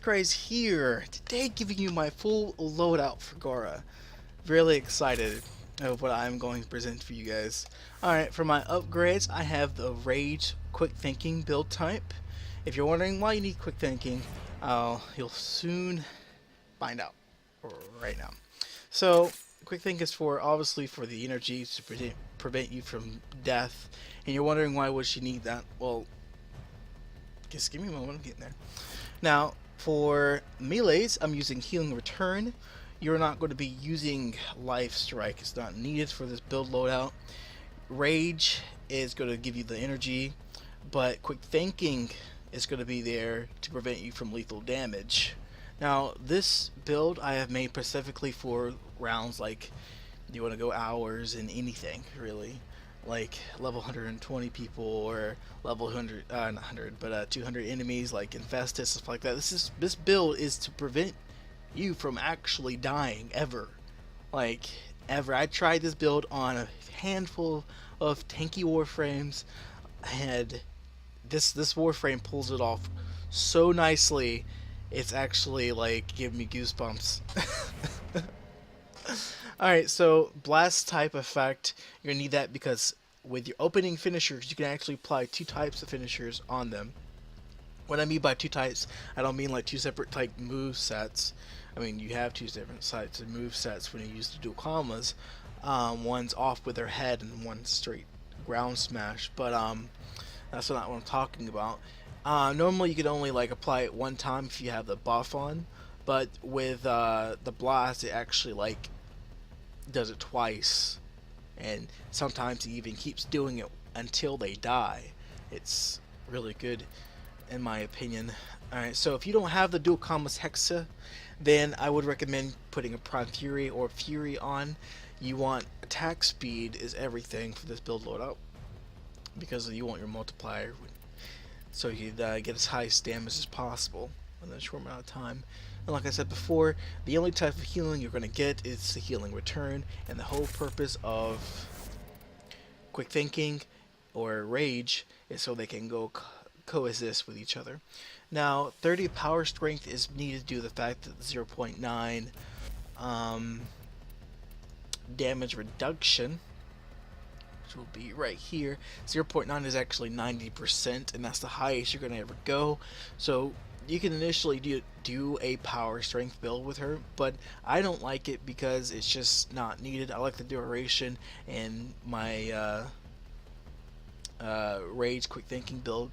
CRIES here, today giving you my full loadout for Gara. Really excited of what I'm going to present for you guys. Alright, for my upgrades, I have the Rage Quick Thinking build type. If you're wondering why you need Quick Thinking, you'll soon find out right now. So, Quick Think is obviously for the energy to prevent you from death. And you're wondering why would she need that? Well, just give me a moment, I'm getting there. Now, for melees, I'm using Healing Return. You're not going to be using Life Strike. It's not needed for this build loadout. Rage is going to give you the energy, but Quick Thinking is going to be there to prevent you from lethal damage. Now, this build I have made specifically for rounds like you want to go hours in anything, really. Like level 120 people or level 100, not 100, but 200 enemies like Infested, stuff like that. This build is to prevent you from actually dying ever, like ever. I tried this build on a handful of tanky warframes, and this warframe pulls it off so nicely. It's actually like giving me goosebumps. Alright, so blast type effect, you're going to need that because with your opening finishers, you can actually apply two types of finishers on them. What I mean by two types, I don't mean like two separate type move sets. I mean, you have two different types of move sets when you use the dual commas. One's off with their head and one's straight ground smash, but that's not what I'm talking about. Normally you could only like apply it one time if you have the buff on, but with the blast, it actually like does it twice, and sometimes he even keeps doing it until they die. It's really good in my opinion. Alright, so if you don't have the dual commas hexa, then I would recommend putting a Prime Fury or Fury on. You want attack speed is everything for this build loadout, because you want your multiplier so you get as high damage as possible in a short amount of time. And like I said before, the only type of healing you're going to get is the Healing Return, and the whole purpose of Quick Thinking or Rage is so they can go coexist with each other. Now, 30 power strength is needed due to the fact that 0.9 damage reduction, which will be right here. 0.9 is actually 90%, and that's the highest you're going to ever go. So you can initially do a power strength build with her, but I don't like it because it's just not needed. I like the duration and my Rage Quick Thinking build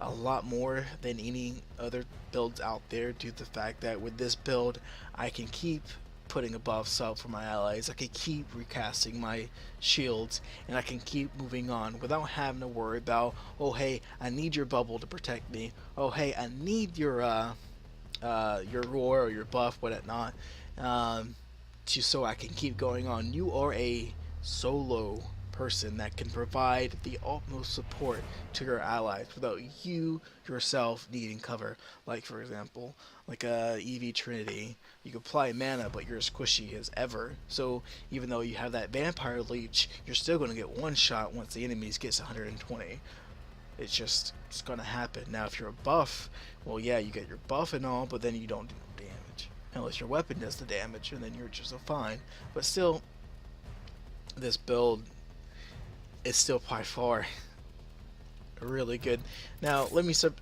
a lot more than any other builds out there, due to the fact that with this build I can keep putting a buff up for my allies, I can keep recasting my shields, and I can keep moving on without having to worry about, oh hey, I need your bubble to protect me, oh hey, I need your roar or your buff, whatnot, so I can keep going on. You are a solo person that can provide the utmost support to your allies without you yourself needing cover. Like for example, like a EV Trinity, you can apply mana but you're as squishy as ever, so even though you have that vampire leech, you're still going to get one shot once the enemies gets 120. It's gonna happen. Now if you're a buff, well yeah, you get your buff and all, but then you don't do damage unless your weapon does the damage, and then you're just fine. But still, this build is still by far really good. Now let me start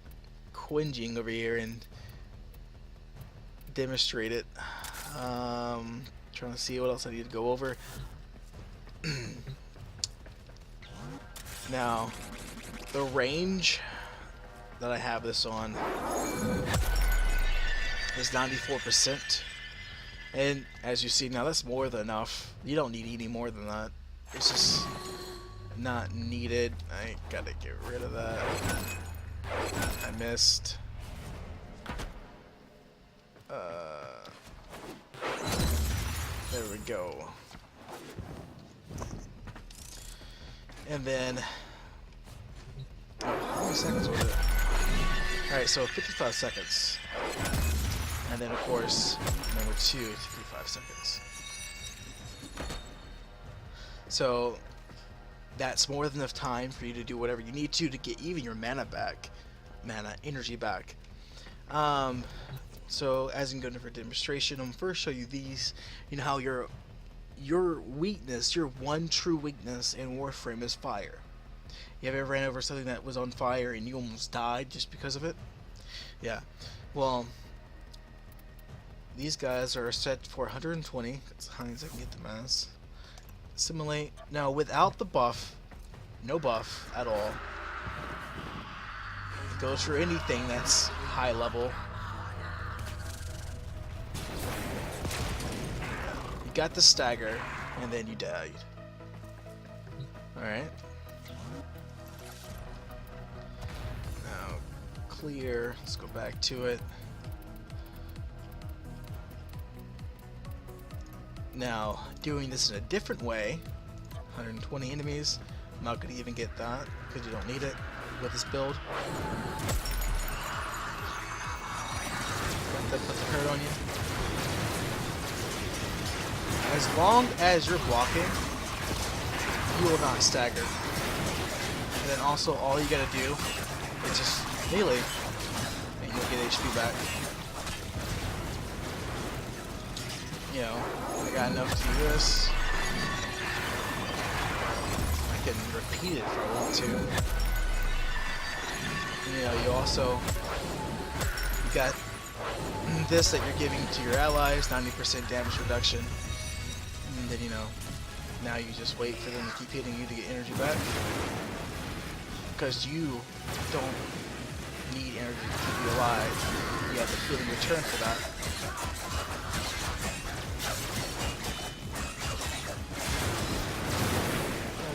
quinging over here and demonstrate it. Trying to see what else I need to go over. Now the range that I have this on is 94%, and as you see now, that's more than enough. You don't need any more than that. It's just not needed. I gotta get rid of that. I missed. There we go. And then, how many seconds was it? Alright, so 55 seconds. And then of course, number 2, 55 seconds. So that's more than enough time for you to do whatever you need to get even your mana back, energy back. So as I'm going for demonstration, I'm gonna first show you these. You know how your weakness, your one true weakness in Warframe is fire. You ever ran over something that was on fire and you almost died just because of it? Yeah. Well, these guys are set for 120. That's as high as I can get them as. Simulate. Now, without the buff, no buff at all. It goes for anything that's high level. You got the stagger, and then you died. Alright. Now, clear. Let's go back to it. Now, doing this in a different way, 120 enemies, I'm not going to even get that, because you don't need it with this build. Let that put the hurt on you. As long as you're blocking, you will not stagger. And then also, all you got to do is just melee, and you'll get HP back. You know, I got enough to do this. I can repeat it if I want to. You know, you got this that you're giving to your allies, 90% damage reduction. And then, you know, now you just wait for them to keep hitting you to get energy back. Because you don't need energy to keep you alive. You have to feel in return for that.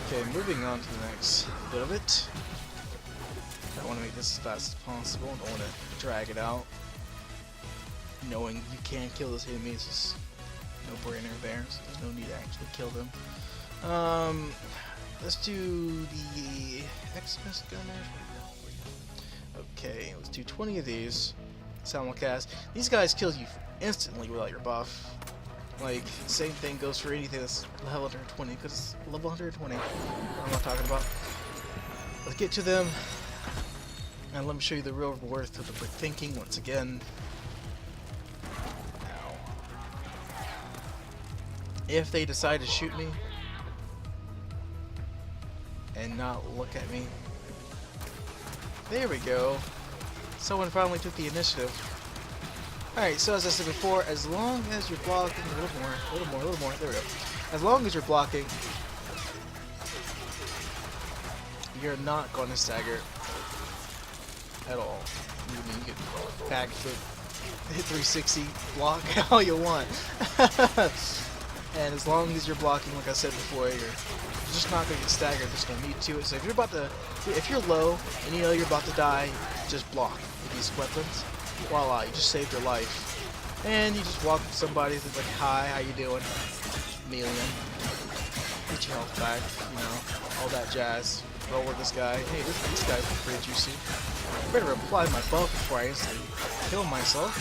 Okay, moving on to the next bit of it. I want to make this as fast as possible. I don't want to drag it out. Knowing you can kill those enemies is no brainer there, so there's no need to actually kill them. Let's do the Xmas gunners. Okay, let's do 20 of these. Simulcast. These guys kill you instantly without your buff. Like, same thing goes for anything that's level 120, because it's level 120. What am I talking about? Let's get to them, and let me show you the real worth of the quick thinking once again. Now, if they decide to shoot me, and not look at me, there we go. Someone finally took the initiative. Alright, so as I said before, as long as you're blocking, a little more, there we go. As long as you're blocking, you're not going to stagger at all. You can backflip, hit 360, block all you want. And as long as you're blocking, like I said before, you're just not going to get staggered, there's no need to it. So if you're low and you know you're about to die, just block with these weapons. Voila, you just saved your life. And you just walk up to somebody that's like, hi, how you doing? Million. Get your health back, you know, all that jazz. Roll with this guy. Hey, this guy's pretty juicy. I better apply my buff before I instantly kill myself.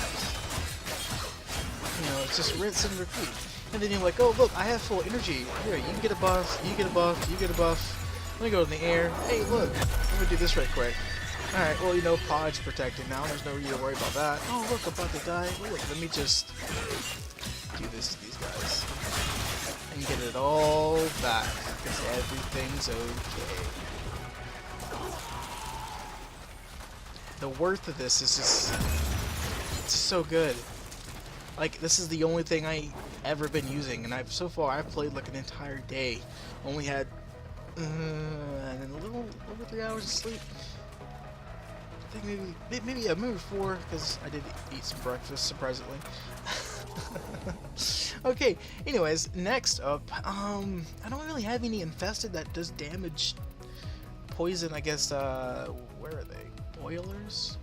You know, it's just rinse and repeat. And then you're like, oh look, I have full energy. Here, you can get a buff, you get a buff, you get a buff. Let me go in the air. Hey, look, let me do this right quick. Alright, well, you know, pod's protected now. There's no need to worry about that. Oh, look, I'm about to die. Well, look, let me just do this to these guys. And get it all back, because everything's okay. The worth of this is just, it's so good. Like, this is the only thing I ever been using, and so far I've played like an entire day. Only had and a little over 3 hours of sleep. I think maybe 4, because I did eat some breakfast, surprisingly. Okay, anyways, next up, I don't really have any infested that does damage. Poison, I guess, where are they? Boilers?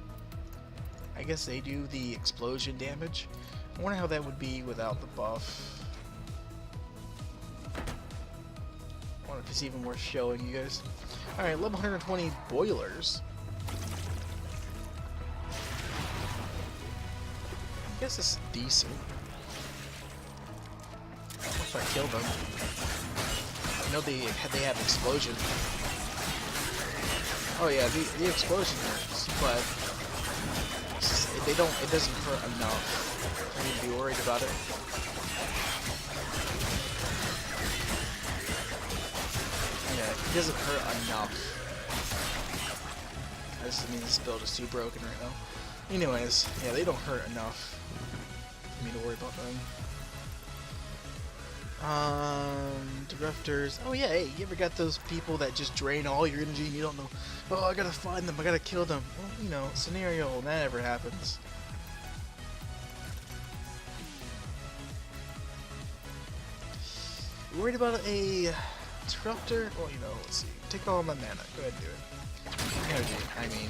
I guess they do the explosion damage. I wonder how that would be without the buff. I wonder if it's even worth showing you guys. Alright, level 120 boilers. I guess it's decent. If I kill them. I know they have explosion. Oh yeah, the explosion hurts, but they don't. It doesn't hurt enough for me to be worried about it. Yeah, it doesn't hurt enough. I just mean this build is too broken right now. Anyways, yeah, they don't hurt enough for me to worry about them. Directors. Oh yeah, hey, you ever got those people that just drain all your energy and you don't know, oh, I gotta find them, I gotta kill them. Well, you know, scenario when that ever happens. You worried about a disruptor? Well, you know, let's see. Take all my mana. Go ahead and do it. Energy, I mean.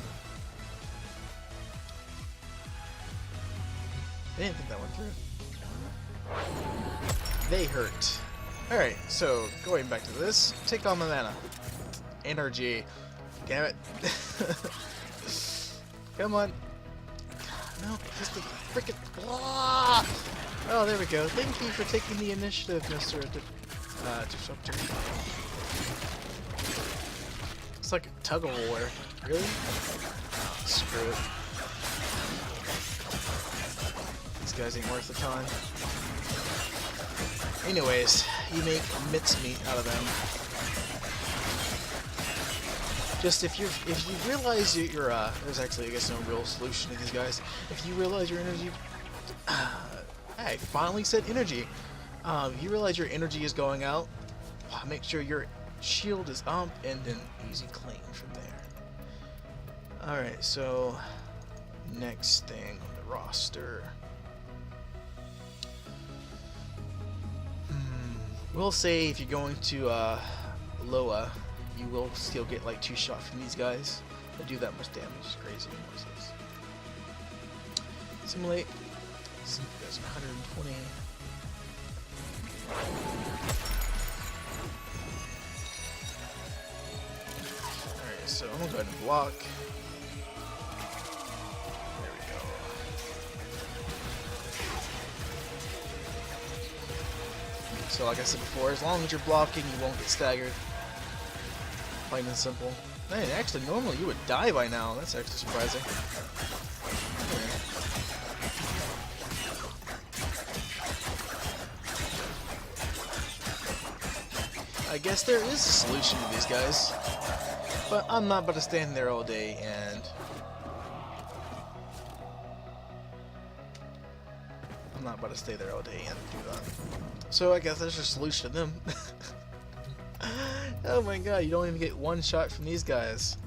I didn't think that went through. They hurt. Alright, so going back to this, take all my mana. Energy. Damn it. Come on. No, just the frickin'. Oh, there we go. Thank you for taking the initiative, Mr. Disruptor. It's like a tug of war. Really? Oh, screw it. These guys ain't worth the time. Anyways, you make mincemeat out of them. Just if you realize you're there's actually I guess no real solution to these guys. If you realize your energy, I finally said energy. You realize your energy is going out. Make sure your shield is up, and then easy claim from there. All right, so next thing on the roster. We'll say if you're going to Loa, you will still get like 2 shots from these guys. They do that much damage. It's crazy. What's this? Simulate. See, you guys are 120. Alright, so I'm gonna go ahead and block. There we go. So like I said before, as long as you're blocking, you won't get staggered. Plain and simple. Man, actually, normally you would die by now. That's actually surprising. I guess there is a solution to these guys, but I'm not about to stand there all day and stay there all day and do that. So I guess there's a solution to them. Oh my god, you don't even get 1 shot from these guys.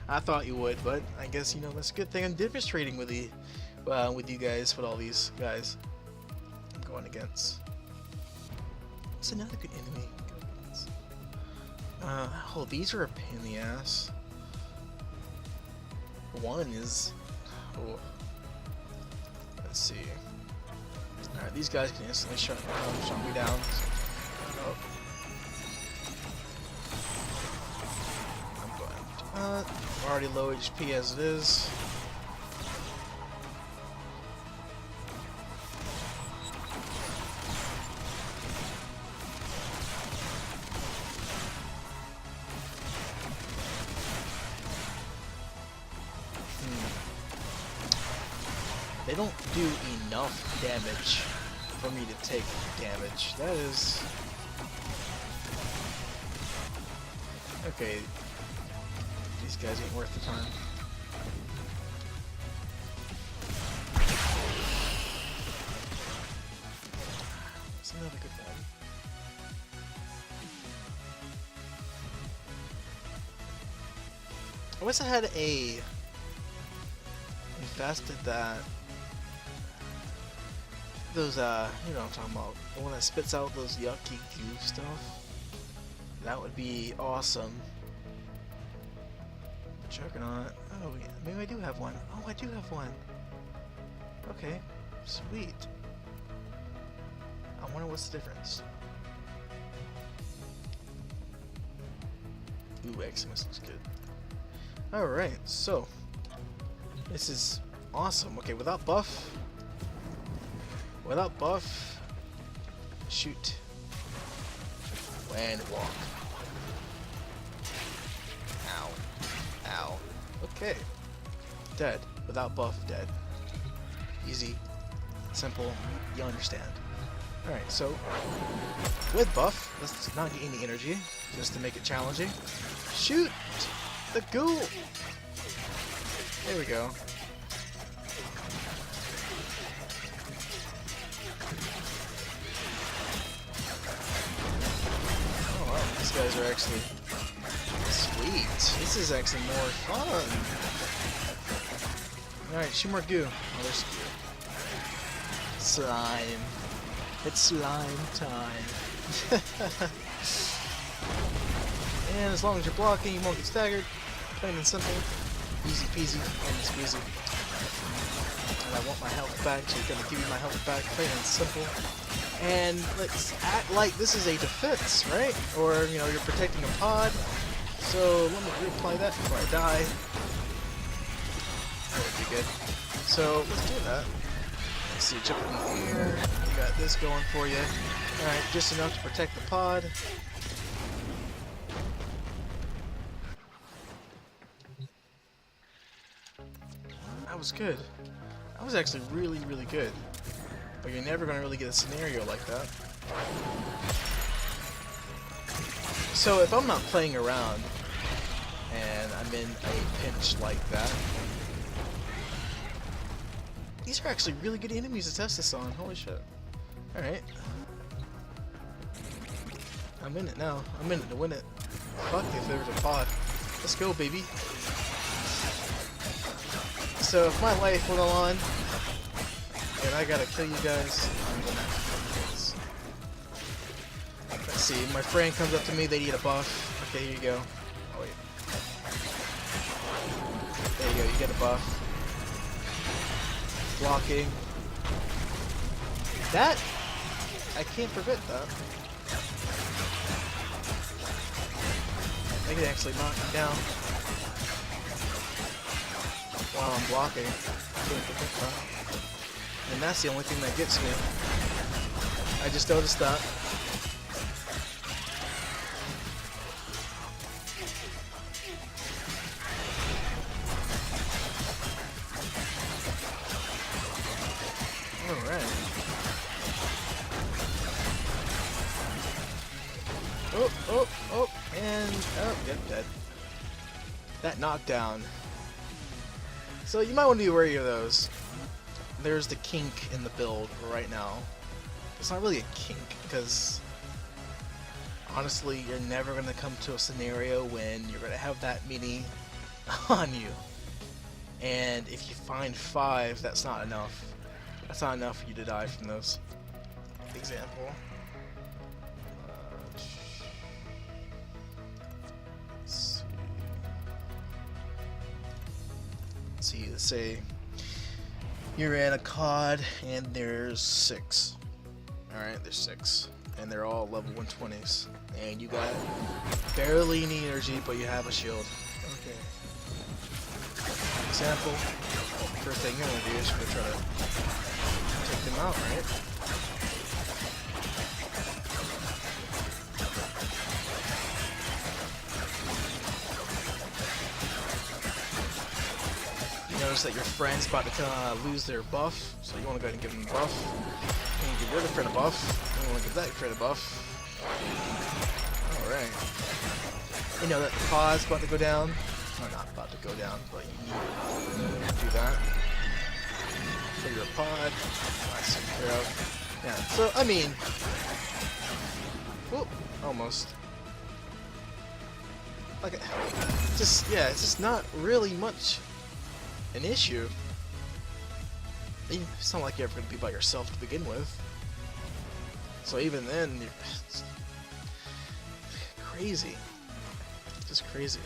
I thought you would, but I guess, you know, that's a good thing I'm demonstrating with you guys, with all these guys I'm going against. What's another good enemy? Oh, these are a pain in the ass. One is... Oh. Let's see. Alright, these guys can instantly shut me down. Oh. I'm going. Already low HP as it is. They don't do enough damage for me to take damage. That is... Okay. These guys ain't worth the time. That's another good one. I wish I had a... Infested that... Those, you know what I'm talking about. The one that spits out those yucky goo stuff. That would be awesome. Juggernaut. Oh, yeah. Maybe I do have one. Oh, I do have one. Okay. Sweet. I wonder what's the difference. Ooh, Eximus looks good. Alright, so. This is awesome. Okay, without buff. Without buff, shoot, and walk. Ow. Ow. Okay. Dead. without buff, dead. Easy, simple, you understand. Alright, so with buff, let's not get any energy, just to make it challenging. Shoot the ghoul! There we go. Oh wow, these guys are actually sweet. This is actually more fun. Alright, shoot more goo. Oh, there's goo. Slime. It's slime time. And as long as you're blocking, you won't get staggered. Plain and simple. Easy peasy, lemon squeezy. And I want my health back, so you're gonna give me my health back. Plain and simple. And let's act like this is a defense, right? Or, you know, you're protecting a pod. So let me reapply that before I die. That would be good. So let's do that. Let's see, jump in here. You got this going for you. Alright, just enough to protect the pod. That was good. That was actually really, really good. But you're never going to really get a scenario like that. So if I'm not playing around and I'm in a pinch like that, these are actually really good enemies to test this on. Holy shit. Alright. I'm in it now. I'm in it to win it. Fuck if there's a pod. Let's go, baby. So if my life went on and I gotta kill you guys, I'm gonna have to kill you guys. Let's see, my friend comes up to me, they need a buff. Okay, here you go. Oh wait. There you go, you get a buff. Blocking. That, I can't prevent that. I can actually knock him down while I'm blocking. Can't prevent that. And that's the only thing that gets me. I just noticed that. Alright. Oh, and, oh, yep, dead. That knockdown. So you might want to be wary of those. There's the kink in the build right now. It's not really a kink, because honestly, you're never going to come to a scenario when you're going to have that many on you. And if you find 5, that's not enough. That's not enough for you to die from those. Example. Let's say you're in a COD and there's 6. Alright, there's 6. And they're all level 120s. And you got barely any energy, but you have a shield. Okay. Example. Well, first thing you're gonna do is you're gonna try to take them out, right? Notice that your friend's about to lose their buff, so you want to go ahead and give them a buff. And you give your other friend a buff, and you want to give that friend a buff. Alright. You know that the pod's about to go down. Well, not about to go down, but you need to do that. So your pod, nice taken care of. Yeah, so I mean, whoop, almost. Like, just, yeah, it's just not really much an issue. It's not like you're ever going to be by yourself to begin with. So even then, it's crazy. Just crazy.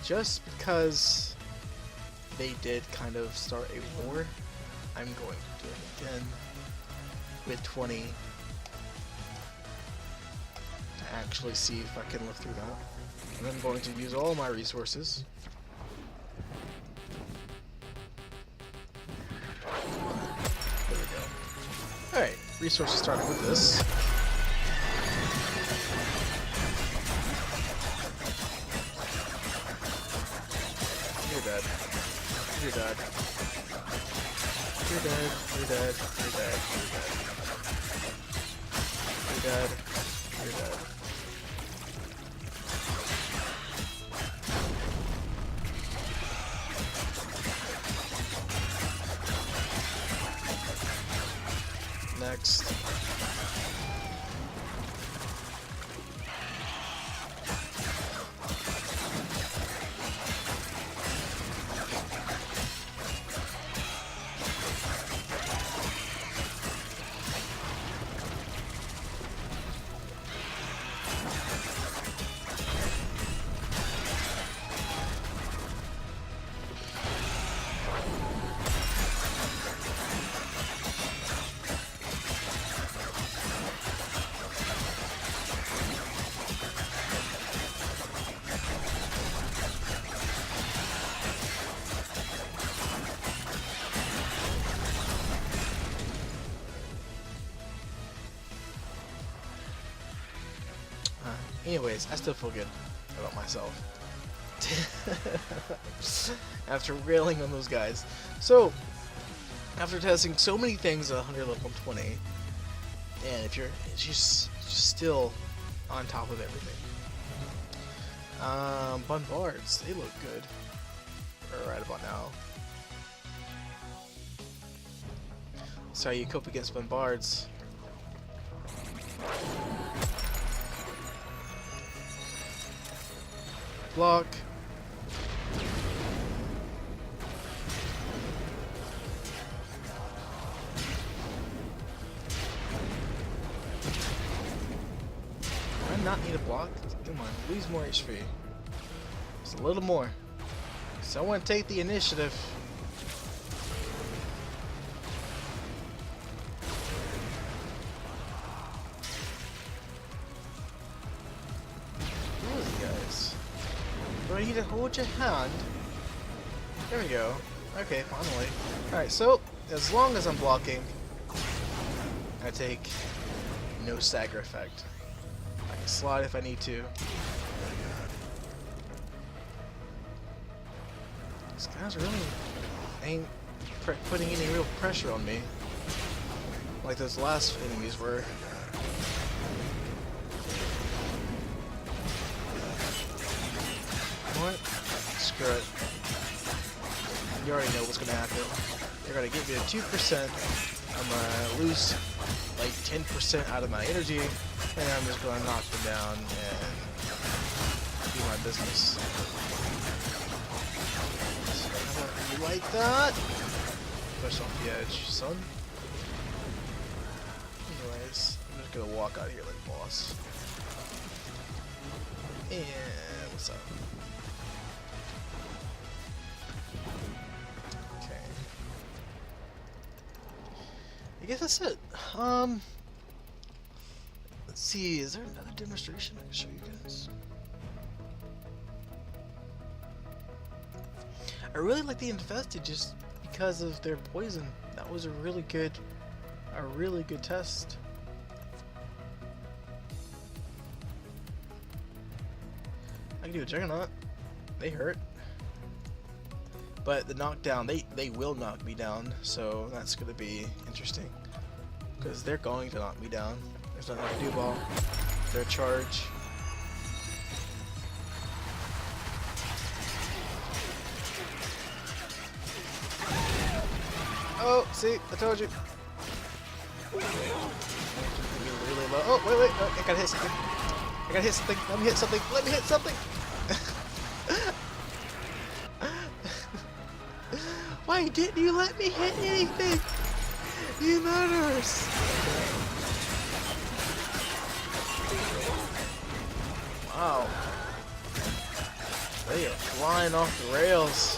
Just because they did kind of start a war, I'm going to do it again with 20 to actually see if I can live through that. And I'm going to use all my resources. There we go. Alright, resources starting with this. you're dead. You're dead. You're dead. You're dead. You're dead. You're dead. You're dead. Next. Anyways, I still feel good about myself. After railing on those guys. So, after testing so many things at 100 level 20, and if you're just still on top of everything. Bombards, they look good. Right about now. So how you cope against bombards. Block. Do I not need a block? Come on, lose more HP. Just a little more. Someone take the initiative. I need to hold your hand. There we go. Okay, finally. Alright, so, as long as I'm blocking, I take no stagger effect. I can slide if I need to. These guys really ain't putting any real pressure on me, like those last enemies were. What? Screw it. You already know what's gonna happen. They're gonna give me a 2%. I'm gonna lose like 10% out of my energy, and I'm just gonna knock them down and do my business. So how about you like that? Push off the edge, son. Anyways, I'm just gonna walk out here like a boss. And what's up? I guess that's it. Let's see, is there another demonstration I can show you guys? I really like the infested just because of their poison. That was a really good test. I can do a juggernaut. They hurt. But the knockdown, they will knock me down, so that's going to be interesting. Because they're going to knock me down. There's nothing I can do about their charge. Oh, see, I told you. Really low. Oh, wait, oh, I gotta hit something. I gotta hit something. Let me hit something. Let me hit something. Why didn't you let me hit anything? You murderers! Wow. They are flying off the rails.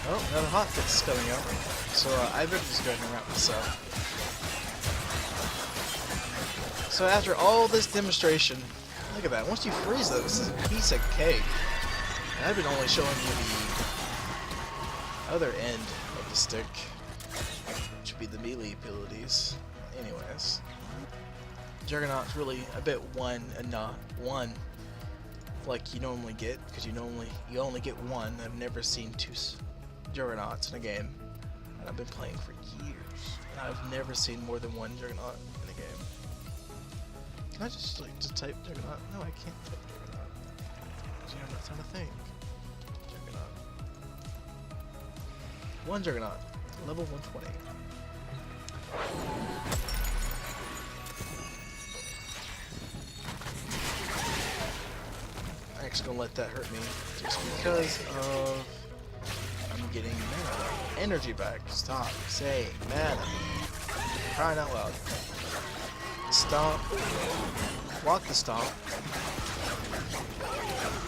Oh, another hotfix is coming out. So I better just go ahead and wrap this up. So after all this demonstration, look at that. Once you freeze those, this is a piece of cake. And I've been only showing you the other end of the stick, which would be the melee abilities. Anyways, Juggernaut's really a bit one and not one like you normally get, because you only get one. I've never seen two Juggernauts in a game, and I've been playing for years, and I've never seen more than one Juggernaut in a game. Can I just just type Juggernaut? No, I can't type Juggernaut. Juggernaut's not a thing. Juggernaut. One Juggernaut, level 120. I'm actually gonna let that hurt me just because of I'm getting mana energy back. Stop saying mana. Crying out loud. Stomp. Block the stomp.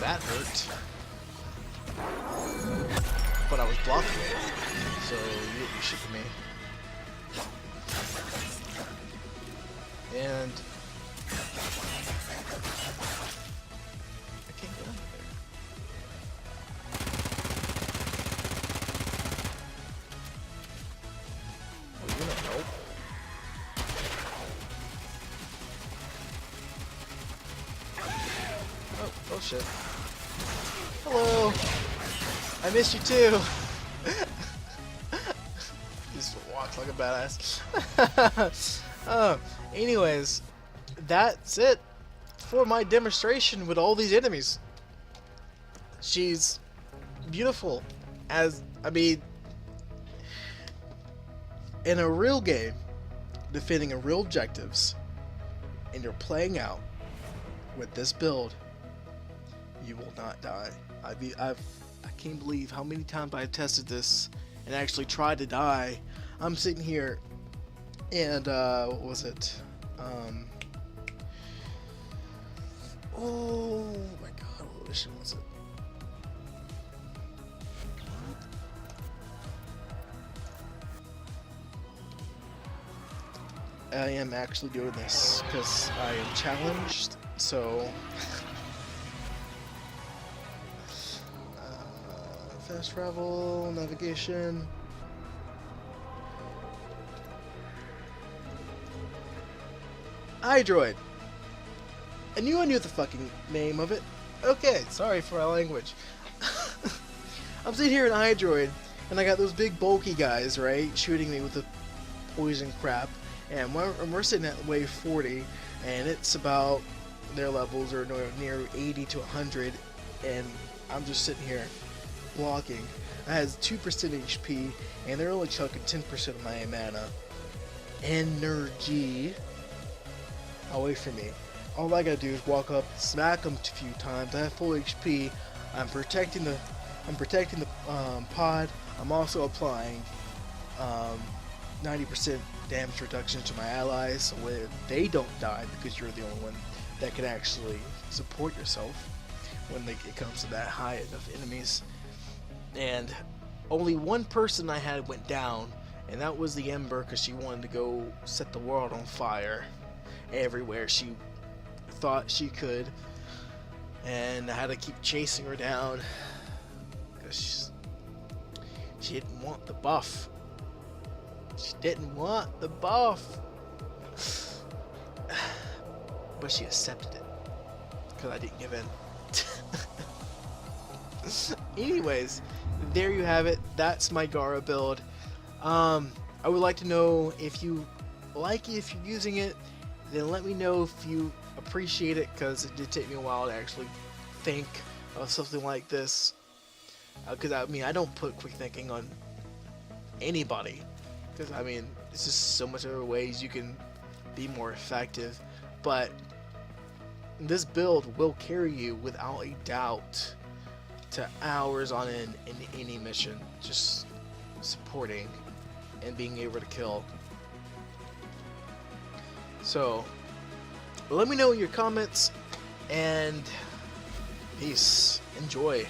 That hurt. But I was blocking it, so you didn't do shit to me. And I can't get under there. Oh, you don't know. Oh shit. Hello! I missed you too! Just walks like a badass. Anyways, that's it for my demonstration with all these enemies. She's beautiful as, I mean, in a real game, defending a real objectives, and you're playing out with this build, you will not die. I can't believe how many times I've tested this and actually tried to die. I'm sitting here and what was it? Oh my god, what mission was it? I am actually doing this because I am challenged, so fast travel, navigation. iDroid. I knew the fucking name of it. Okay, sorry for our language. I'm sitting here in iDroid, and I got those big bulky guys, right, shooting me with the poison crap. And we're sitting at wave 40, and it's about, their levels are near 80 to 100, and I'm just sitting here blocking. I has 2% HP, and they're only chucking 10% of my mana energy away from me. All I gotta do is walk up, smack them a few times. I have full HP. I'm protecting the pod. I'm also applying 90% damage reduction to my allies, so they don't die, because you're the only one that can actually support yourself when it comes to that high of enemies. And only one person I had went down, and that was the Ember, because she wanted to go set the world on fire everywhere she thought she could, and I had to keep chasing her down because she didn't want the buff. She didn't want the buff, but she accepted it because I didn't give in. Anyways, there you have it. That's my Gara build. I would like to know if you like it, if you're using it. Then let me know if you appreciate it, because it did take me a while to actually think of something like this. Because I mean, I don't put quick thinking on anybody, because I mean, it's just so much other ways you can be more effective. But this build will carry you without a doubt to hours on end in any mission, just supporting and being able to kill. So, let me know in your comments, and peace. Enjoy.